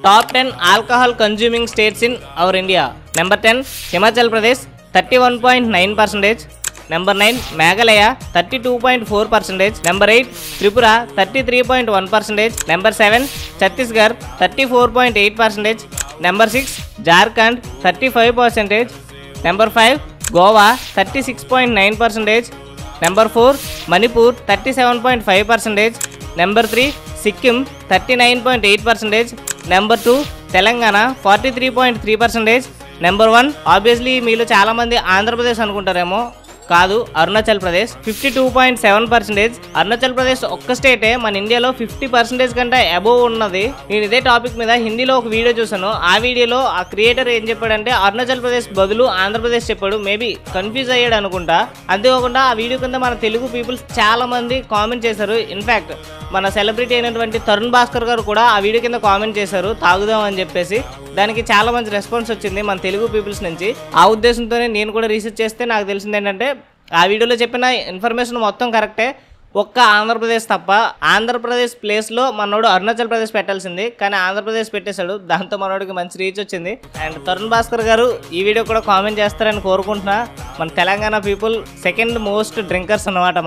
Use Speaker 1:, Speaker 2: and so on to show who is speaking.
Speaker 1: Top 10 alcohol consuming states in our India. Number 10 Himachal Pradesh 31.9%. Number 9 Meghalaya 32.4%. Number 8 Tripura 33.1%. Number 7 Chhattisgarh 34.8%. Number 6 Jharkhand 35%. Number 5 Goa 36.9%. Number 4 Manipur 37.5%. Number 3 Sikkim 39.8%. Number 2 Telangana 43.3%. Number 1 obviously మీలో చాలా మంది ఆంధ్రప్రదేశ్ అనుకుంటారేమో, కాదు, అరుణాచల్ ప్రదేశ్ 52.7%. అరుణాచల్ ప్రదేశ్ ఒక్క స్టేటే మన ఇండియాలో 50% కంటే above ఉన్నది. నేను ఇదే టాపిక్ మీద హిందీలో ఒక వీడియో చూసాను. ఆ వీడియోలో ఆ క్రియేటర్ ఏం చెప్పాడంటే అరుణాచల్ ప్రదేశ్ బదులు ఆంధ్రప్రదేశ్ చెప్పాడు. మేబీ కన్ఫ్యూజ్ అయ్యాడు అనుకుంటా. అంతేకాకుండా ఆ వీడియో కింద మన తెలుగు పీపుల్స్ చాలా మంది కామెంట్ చేశారు. ఇన్ఫ్యాక్ట్ మన సెలబ్రిటీ అయినటువంటి తరుణ్ భాస్కర్ గారు కూడా ఆ వీడియో కింద కామెంట్ చేశారు తాగుదాం అని చెప్పేసి. దానికి చాలా మంచి రెస్పాన్స్ వచ్చింది మన తెలుగు పీపుల్స్ నుంచి. ఆ ఉద్దేశంతోనే నేను కూడా రీసెర్చ్ చేస్తే నాకు తెలిసింది ఏంటంటే ఆ వీడియోలో చెప్పిన ఇన్ఫర్మేషన్ మొత్తం కరెక్టే, ఒక్క ఆంధ్రప్రదేశ్ తప్ప. ఆంధ్రప్రదేశ్ ప్లేస్లో మనోడు అరుణాచల్ ప్రదేశ్ పెట్టాల్సింది, కానీ ఆంధ్రప్రదేశ్ పెట్టేశాడు. దాంతో మనోడికి మంచి రీచ్ వచ్చింది. అండ్ తరుణ్ భాస్కర్ గారు ఈ వీడియో కూడా కామెంట్ చేస్తారని కోరుకుంటున్నా. మన Telangana people second most drinkers అన్నమాట.